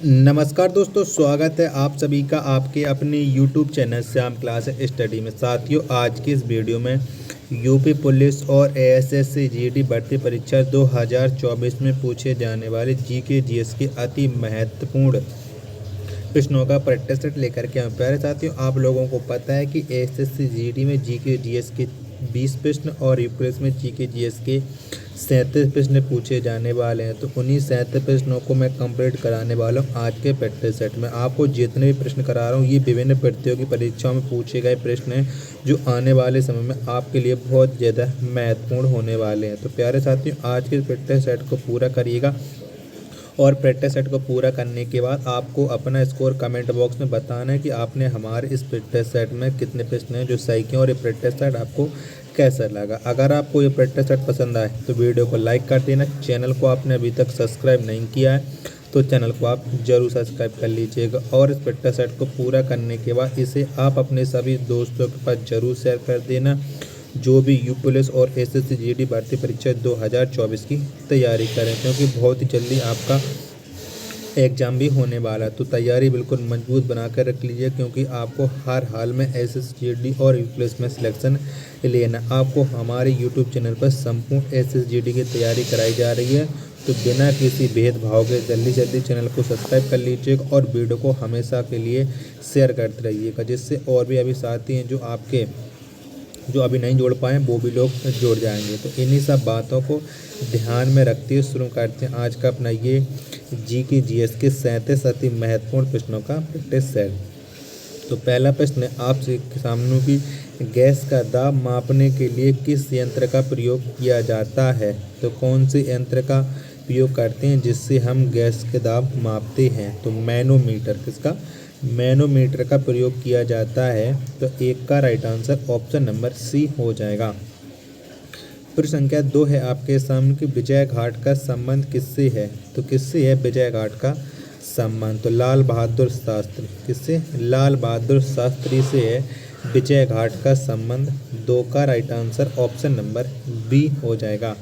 नमस्कार दोस्तों, स्वागत है आप सभी का आपके अपने YouTube channel Shyam class study में। साथियों, आज की इस वीडियो में यूपी पुलिस और एएसएससी जीडी भर्ती परीक्षा 2024 में पूछे जाने वाले जीके जीएस के अति महत्वपूर्ण प्रश्नों का प्रैक्टिस सेट लेकर के आए। प्यारे साथियों, आप लोगों को पता है कि एएसएससी जीडी में जीके जीएस के 20 प्रश्न और यूपी पुलिस में जीके जीएस के 37 प्रश्न पूछे जाने वाले हैं। तो उन्हीं 37 प्रश्नों को मैं कंप्लीट कराने वाला हूं आज के प्रैक्टिस सेट में। आपको जितने भी प्रश्न करा रहा हूं ये विभिन्न प्रतियोगी परीक्षाओं में पूछे गए प्रश्न हैं जो आने वाले समय में आपके लिए बहुत ज़्यादा महत्वपूर्ण होने वाले हैं। तो प्यारे साथियों, आज के प्रैक्टिस सेट को पूरा करिएगा और प्रैक्टिस सेट को पूरा करने के बाद आपको अपना स्कोर कमेंट बॉक्स में बताना है कि आपने हमारे इस प्रैक्टिस सेट में कितने प्रश्न हैं जो सही किए और ये प्रैक्टिस सेट आपको कैसा लगा। अगर आपको ये प्रैक्टिस सेट पसंद आए तो वीडियो को लाइक कर देना। चैनल को आपने अभी तक सब्सक्राइब नहीं किया है तो चैनल को आप जरूर सब्सक्राइब कर लीजिएगा। और इस प्रैक्टिस सेट को पूरा करने के बाद इसे आप अपने सभी दोस्तों के पास जरूर शेयर कर देना जो भी यूपी पुलिस और एसएससी जीडी भर्ती परीक्षा 2024 की तैयारी करें, क्योंकि बहुत ही जल्दी आपका एग्ज़ाम भी होने वाला है। तो तैयारी बिल्कुल मजबूत बना कर रख लीजिए, क्योंकि आपको हर हाल में एसएससी जीडी और यूपी पुलिस में सिलेक्शन लेना। आपको हमारे यूट्यूब चैनल पर संपूर्ण एसएससी जीडी की तैयारी कराई जा रही है। तो बिना किसी भेदभाव के जल्दी से जल्दी चैनल को सब्सक्राइब कर लीजिएगा और वीडियो को हमेशा के लिए शेयर करते रहिएगा, जिससे और भी अभी साथी हैं जो अभी नहीं जोड़ पाए वो भी लोग जोड़ जाएंगे। तो इन्हीं सब बातों को ध्यान में रखते हुए शुरू करते हैं आज का अपना ये जीके जीएस के 37 अति महत्वपूर्ण प्रश्नों का प्रैक्टिस सेट। तो पहला प्रश्न है आपसे सामने की गैस का दाब मापने के लिए किस यंत्र का प्रयोग किया जाता है। तो कौन से यंत्र का प्रयोग करते हैं जिससे हम गैस के दाब मापते हैं। तो मैनोमीटर, किसका मैनोमीटर का प्रयोग किया जाता है। तो एक का right answer option number C हो जाएगा। प्रश्न संख्या 2 है आपके सामने कि विजय घाट का संबंध किससे है। तो किससे है विजय घाट का संबंध। तो लाल बहादुर शास्त्री, किससे लाल बहादुर शास्त्री से है विजय घाट का संबंध। 2 का right answer option number B हो जाएगा।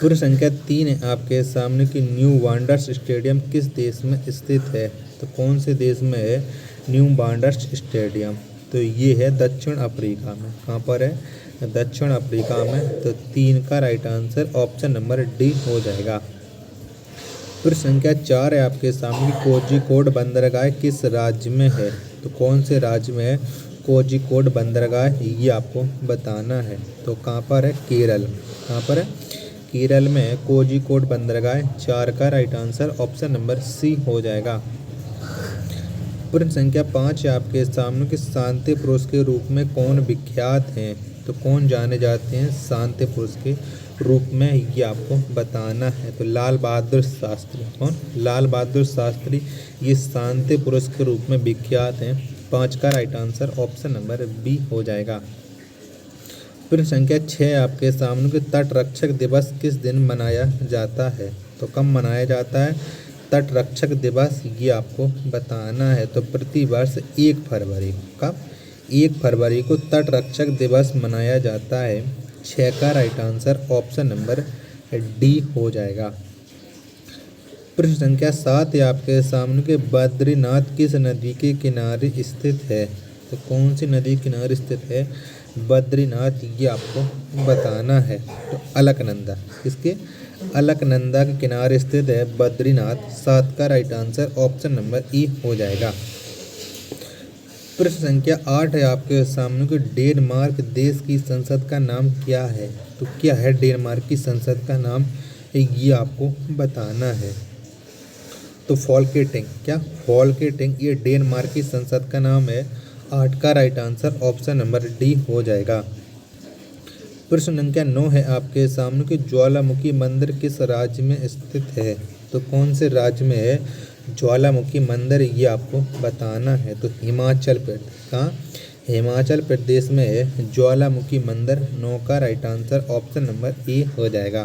प्रश्न संख्या 3 है आपके सामने कि न्यू वांडर्स स्टेडियम किस देश में स्थित है। तो कौन से देश में है न्यू वांडर्स स्टेडियम। तो ये है दक्षिण अफ्रीका में। कहाँ पर है दक्षिण अफ्रीका में। तो 3 का right answer option number D हो जाएगा। प्रश्न संख्या 4 है आपके सामने कोझिकोड बंदरगाह किस राज्य में है। तो कौन से राज्य में है कोझिकोड बंदरगाह, ये आपको बताना है। तो कहाँ पर है केरल। कहाँ पर है केरल में कोझिकोड बंदरगाह। 4 का right answer option number C हो जाएगा। प्रश्न संख्या 5 है आपके सामने कि शांति पुरुष के रूप में कौन विख्यात हैं। तो कौन जाने जाते हैं शांति पुरुष के रूप में, ये आपको बताना है। तो लाल बहादुर शास्त्री, कौन लाल बहादुर शास्त्री ये शांति पुरुष के रूप में विख्यात हैं। 5 का right answer option number B हो जाएगा। प्रश्न संख्या 6 आपके सामने कि तट रक्षक दिवस किस दिन मनाया जाता है। तो कब मनाया जाता है तट रक्षक दिवस, ये आपको बताना है। तो प्रतिवर्ष 1 फरवरी को, 1 फरवरी को तट रक्षक दिवस मनाया जाता है। 6 का right answer option number D हो जाएगा। प्रश्न संख्या 7 है आपके सामने कि बद्रीनाथ किस नदी के किनारे स्थित है। तो कौन सी नदी किनारे स्थित है बद्रीनाथ, ये आपको बताना है। तो अलकनंदा, किसके अलकनंदा के किनारे स्थित है बद्रीनाथ। 7 का राइट आंसर ऑप्शन नंबर ई हो जाएगा। प्रश्न संख्या 8 है आपके सामने कि डेनमार्क देश की संसद का नाम क्या है। तो क्या है डेनमार्क की संसद का नाम, ये आपको बताना है। तो फॉल्केटिंग, क्या फॉल्केटिंग ये डेनमार्क की संसद का नाम है। 8 का right answer option number D हो जाएगा। प्रश्न संख्या 9 है आपके सामने कि ज्वालामुखी मंदिर किस राज्य में स्थित है। तो कौन से राज्य में है ज्वालामुखी मंदिर, ये आपको बताना है। तो हिमाचल प्रदेश, कहाँ हिमाचल प्रदेश में है ज्वालामुखी मंदिर। 9 का right answer option number A हो जाएगा।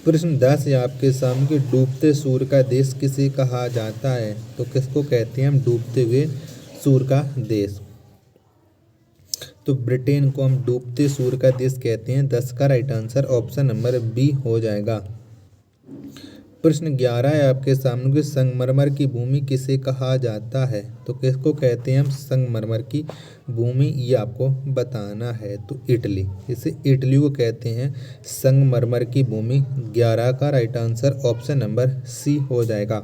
प्रश्न 10 है आपके सामने कि डूबते सूर्य का देश किसे कहा जाता है। तो किसको कहते हैं हम डूबते हुए सूर्य का देश। तो ब्रिटेन को हम डूबते सूर्य का देश कहते हैं। 10 का right answer option number B हो जाएगा। प्रश्न 11 है आपके सामने कि संगमरमर की भूमि किसे कहा जाता है। तो किसको कहते हैं हम संगमरमर की भूमि, ये आपको बताना है। तो इटली, इसे इटली को कहते हैं संगमरमर की भूमि। 11 का right answer option number C हो जाएगा।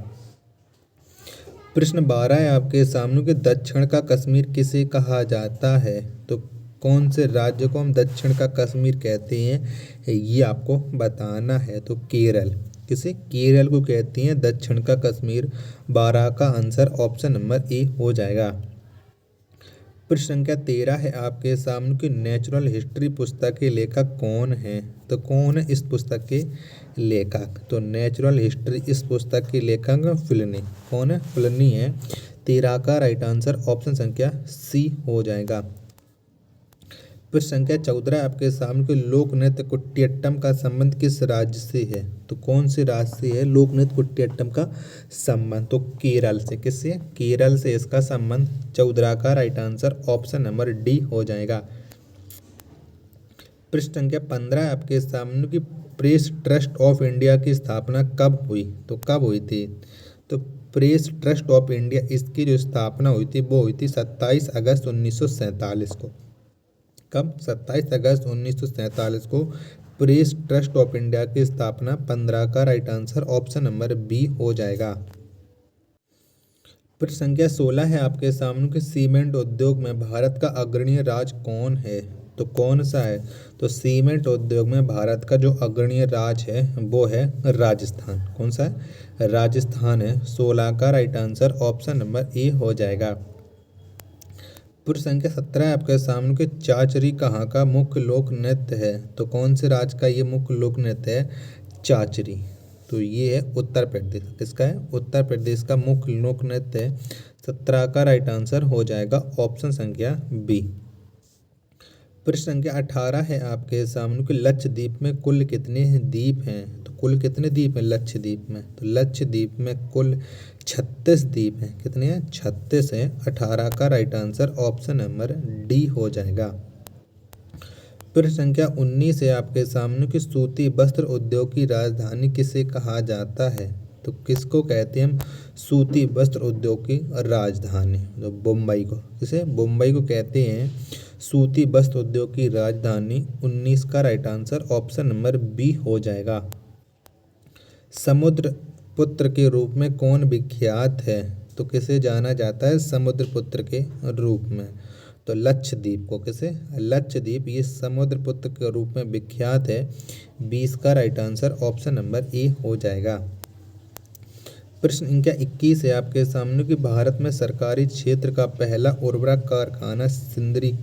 प्रश्न 12 है आपके सामने कि दक्षिण का कश्मीर किसे कहा जाता है। तो कौन से राज्य को हम दक्षिण का कश्मीर कहते हैं, ये आपको बताना है। तो केरल, किसे केरल को कहते हैं दक्षिण का कश्मीर। 12 का आंसर ऑप्शन नंबर ए हो जाएगा। प्रश्न संख्या 13 है आपके सामने कि नेचुरल हिस्ट्री पुस्तक के लेखक कौन है। तो कौन है इस पुस्तक के लेखक। तो नेचुरल हिस्ट्री इस पुस्तक के लेखक प्लिनी, कौन है, प्लिनी है। 13 का राइट आंसर ऑप्शन संख्या सी हो जाएगा। प्रश्न संख्या 14 आपके सामने कि लोक नृत्य कुटियाट्टम का संबंध किस राज्य से है। तो कौन से राज्य से है लोक नृत्य कुटियाट्टम का संबंध। तो केरल से, किससे, केरल से इसका संबंध। 14 का right answer option number D हो जाएगा। प्रश्न संख्या 15 आपके सामने कि प्रेस ट्रस्ट ऑफ इंडिया की स्थापना कब हुई। तो कब हुई थी। तो प्रेस ट्रस्ट ऑफ इंडिया, इसकी जो स्थापना हुई थी वो हुई थी 27 अगस्त 1947 को। कब, 27 अगस्त 1947 को प्रेस ट्रस्ट ऑफ इंडिया की स्थापना। 15 का right answer option number B हो जाएगा। प्रश्न संख्या 16 है आपके सामने कि सीमेंट उद्योग में भारत का अग्रणीय राज्य कौन है। तो कौन सा है। तो सीमेंट उद्योग में भारत का जो अग्रणीय राज्य है वो है राजस्थान। कौन सा है, राजस्थान है। 16 का right answer option number A हो जाएगा। प्रश्न संख्या 17 आपके सामने कि चाचरी कहाँ का मुख्य लोक नृत्य है। तो कौन से राज्य का ये मुख्य लोक नृत्य है, चाचरी। तो ये है उत्तर प्रदेश, किसका है, उत्तर प्रदेश का मुख्य लोक नृत्य है। 17 का राइट आंसर हो जाएगा ऑप्शन संख्या बी। प्रश्न संख्या 18 है आपके सामने कि लक्षद्वीप में कुल कितने द्वीप हैं। तो कुल कितने द्वीप हैं लक्षद्वीप में। तो लक्षद्वीप में कुल 36 द्वीप हैं। कितने हैं, 36 हैं। 18 का right answer option number D हो जाएगा। प्रश्न संख्या 19 है आपके सामने कि सूती वस्त्र उद्योग की राजधानी किसे कहा जाता है। तो किसको कहते हैं हम सूती वस्त्र उद्योग की राजधानी। तो मुंबई को, किसे, मुंबई को कहते हैं सूती वस्त्र उद्योग की राजधानी। 19 का right answer option number B हो जाएगा। समुद्र पुत्र के रूप में कौन विख्यात है। तो किसे जाना जाता है समुद्र पुत्र के रूप में। तो लक्षद्वीप को, किसे, लक्षद्वीप, ये समुद्र पुत्र के रूप में विख्यात है। 20 का right answer option number A हो जाएगा। प्रश्न संख्या 21 है आपके सामने कि भारत में सरकारी क्षेत्र का पहला उर्वरक कारखाना सिंदरी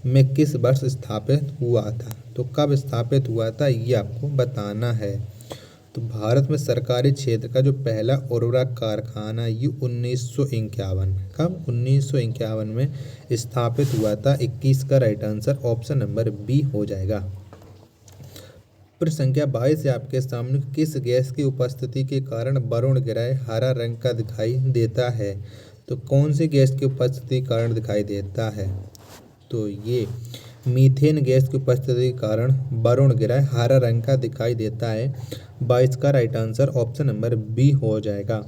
में किस वर्ष स्थापित हुआ था। तो कब स्थापित हुआ था ये आपको बताना है। तो भारत में सरकारी क्षेत्र का जो पहला उर्वरक कारखाना ये 1951 में, कब, 1951 में स्थापित हुआ था। 21 का right answer option number B हो जाएगा। प्रश्न संख्या 22 है आपके सामने किस गैस की उपस्थिति के कारण वरुण ग्रह हरा रंग का दिखाई देता है। तो कौन सी गैस की उपस्थिति के कारण दिखाई देता है। तो ये मीथेन गैस की उपस्थिति के कारण वरुण ग्रह हरा रंग का दिखाई देता है। 22 का right answer option number B हो जाएगा।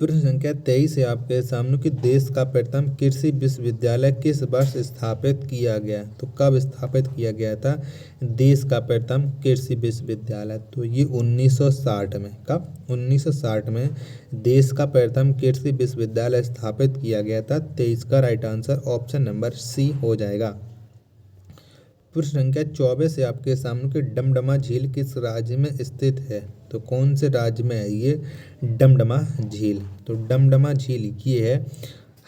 प्रश्न संख्या 23 है आपके सामने कि देश का प्रथम कृषि विश्वविद्यालय किस वर्ष स्थापित किया गया। तो कब स्थापित किया गया था देश का प्रथम कृषि विश्वविद्यालय। तो ये 1960 में, कब, 1960 में देश का प्रथम कृषि विश्वविद्यालय स्थापित किया गया था। 23 का right answer option number C हो जाएगा। प्रश्न संख्या 24 है आपके सामने कि डमडमा झील किस राज्य में स्थित है। तो कौन से राज्य में है ये डमडमा झील। तो डमडमा झील ये है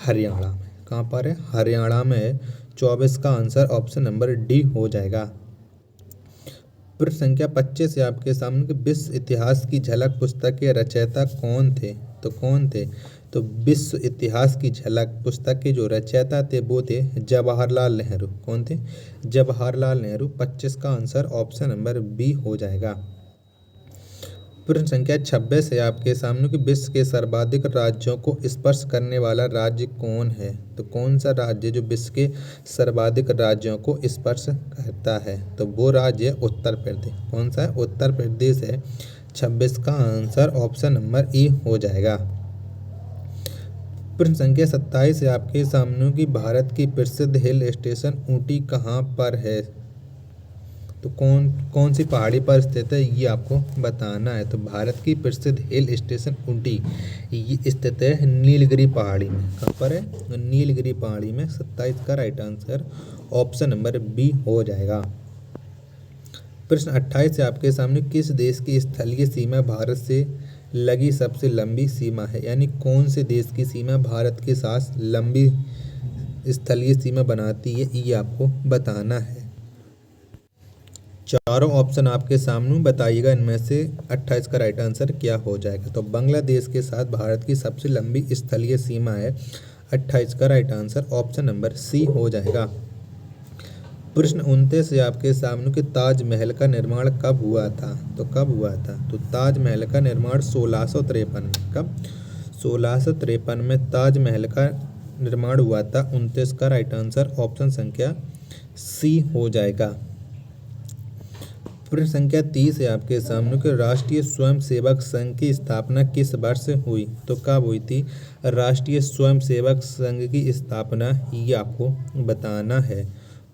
हरियाणा में। कहाँ पर है, हरियाणा में है। 24 का आंसर ऑप्शन नंबर डी हो जाएगा। प्रश्न संख्या 25 है आपके सामने कि विश्व इतिहास की झलक पुस्तक के रचयिता कौन थे। तो कौन थे। तो विश्व इतिहास की झलक पुस्तक के जो रचयिता थे वो थे जवाहरलाल नेहरू। कौन थे, जवाहरलाल नेहरू। 25 का आंसर ऑप्शन नंबर बी हो जाएगा। प्रश्न संख्या 26 है आपके सामने कि विश्व के सर्वाधिक राज्यों को स्पर्श करने वाला राज्य कौन है। तो कौन सा राज्य जो विश्व के सर्वाधिक राज्यों को स्पर्श करता है। तो वो राज्य है उत्तर प्रदेश। कौन सा है, उत्तर प्रदेश है। 26 का आंसर ऑप्शन नंबर ए हो जाएगा। प्रश्न संख्या 27 है आपके सामने कि भारत की प्रसिद्ध हिल स्टेशन ऊटी कहाँ पर है। तो कौन कौन सी पहाड़ी पर स्थित है ये आपको बताना है। तो भारत की प्रसिद्ध हिल स्टेशन ऊटी ये स्थित है नीलगिरी पहाड़ी में। कहाँ पर है? नीलगिरी पहाड़ी में। 27 का right answer option number B हो जाएगा। प्रश्न 28 है आपके सामने किस देश की स्थलीय सीमा भारत से लगी सबसे लंबी सीमा है। यानी कौन से देश की सीमा भारत के साथ लंबी स्थलीय सीमा बनाती है ये आपको बताना है। चारों ऑप्शन आपके सामने बताइएगा, इनमें से 28 का राइट आंसर क्या हो जाएगा। तो बांग्लादेश के साथ भारत की सबसे लंबी स्थलीय सीमा है। 28 का right answer option number C हो जाएगा। प्रश्न 29 से आपके सामने कि ताजमहल का निर्माण कब हुआ था। तो कब हुआ था? तो ताजमहल का निर्माण 1653 में। कब? 1653 में ताजमहल का निर्माण हुआ था। 29 का राइट आंसर ऑप्शन संख्या सी हो जाएगा। प्रश्न संख्या 30 है आपके सामने कि राष्ट्रीय स्वयंसेवक संघ की स्थापना किस वर्ष हुई। तो कब हुई थी राष्ट्रीय स्वयंसेवक संघ की स्थापना ये आपको बताना है।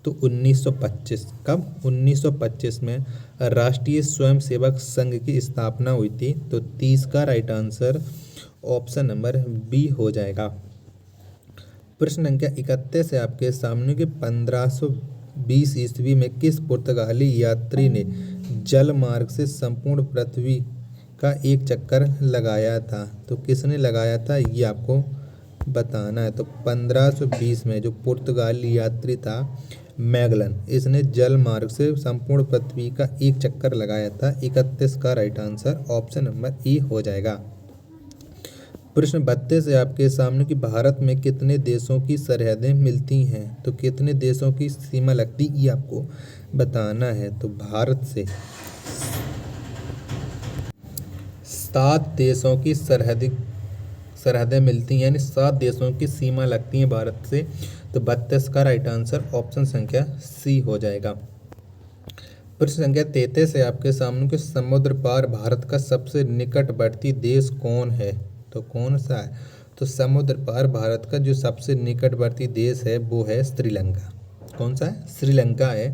तो 1925। कब? 1925 में राष्ट्रीय स्वयंसेवक संघ की स्थापना हुई थी। तो 30 का right answer option number B हो जाएगा। प्रश्न संख्या 31 है आपके सामने कि 1520 ईस्वी में किस पुर्तगाली यात्री ने जल मार्ग से संपूर्ण पृथ्वी का एक चक्कर लगाया था। तो किसने लगाया था ये आपको बताना है। तो 1520 में जो पुर्तगाली यात्री था मैगलन, इसने जल मार्ग से संपूर्ण पृथ्वी का एक चक्कर लगाया था। 31 का राइट आंसर ऑप्शन नंबर ई हो जाएगा। प्रश्न 32 है आपके सामने कि भारत में कितने देशों की सरहदें मिलती हैं। तो कितने देशों की सीमा लगती ये आपको बताना है। तो भारत से 7 देशों की सरहदें मिलती हैं, यानी 7 देशों की सीमा लगती है भारत से। तो 32 का राइट आंसर ऑप्शन संख्या सी हो जाएगा। प्रश्न संख्या 33 है आपके सामने कि समुद्र पार भारत का सबसे निकटवर्ती देश कौन है। तो कौन सा है? तो समुद्र पार भारत का जो सबसे निकटवर्ती देश है वो है श्रीलंका। कौन सा है? श्रीलंका है।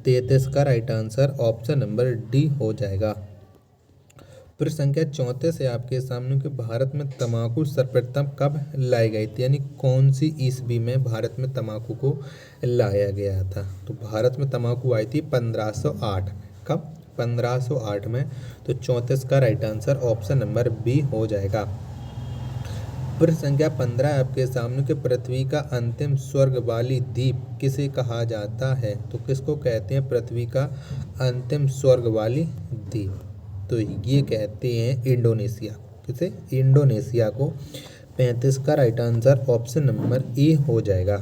33 का right answer option number D हो जाएगा। प्रश्न संख्या 34 है आपके सामने कि भारत में तंबाकू सर्वप्रथम कब लाई गई थी। यानी कौन सी ईस्वी में भारत में तंबाकू को लाया गया था। तो भारत में तंबाकू आई थी 1508। कब? 1508 में। तो 34 का right answer option number B हो जाएगा। प्रश्न संख्या 15 है आपके सामने कि पृथ्वी का अंतिम स्वर्ग वाली द्वीप किसे कहा जाता है। तो किसको कहते हैं पृथ्वी का अंतिम स्वर्ग वाली द्वीप। तो ये कहते हैं इंडोनेशिया। किसे? इंडोनेशिया को। 35 का right answer option number A हो जाएगा।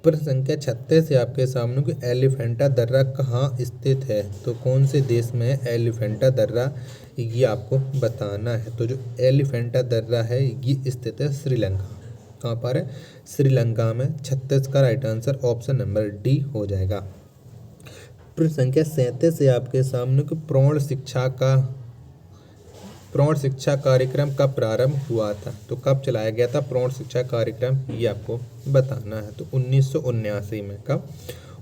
प्रश्न संख्या 36 है आपके सामने कि एलिफेंटा दर्रा कहाँ स्थित है। तो कौन से देश में है एलिफेंटा दर्रा ये आपको बताना है। तो जो एलिफेंटा दर्रा है ये स्थित है श्रीलंका। कहाँ पर है? श्रीलंका में। 36 का right answer option number D हो जाएगा। प्रश्न संख्या 37 है आपके सामने कि प्रौढ़ शिक्षा कार्यक्रम कब प्रारंभ हुआ था। तो कब चलाया गया था प्रौढ़ शिक्षा कार्यक्रम ये आपको बताना है। तो 1979 में। कब?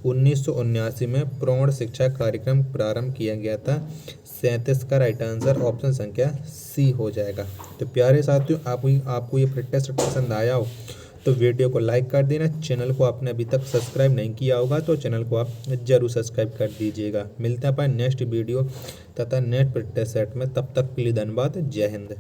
1979 में प्रौढ़ शिक्षा कार्यक्रम प्रारंभ किया गया था। 37 का राइट आंसर ऑप्शन संख्या सी हो जाएगा। तो प्यारे साथियों, आपको ये टेस्ट पसंद आया हो तो वीडियो को लाइक कर देना। चैनल को आपने अभी तक सब्सक्राइब नहीं किया होगा तो चैनल को आप जरूर सब्सक्राइब कर दीजिएगा। मिलते हैं अपन नेक्स्ट वीडियो तथा नेक्स्ट टेस्ट सेट में। तब तक के लिए धन्यवाद। जय हिंद।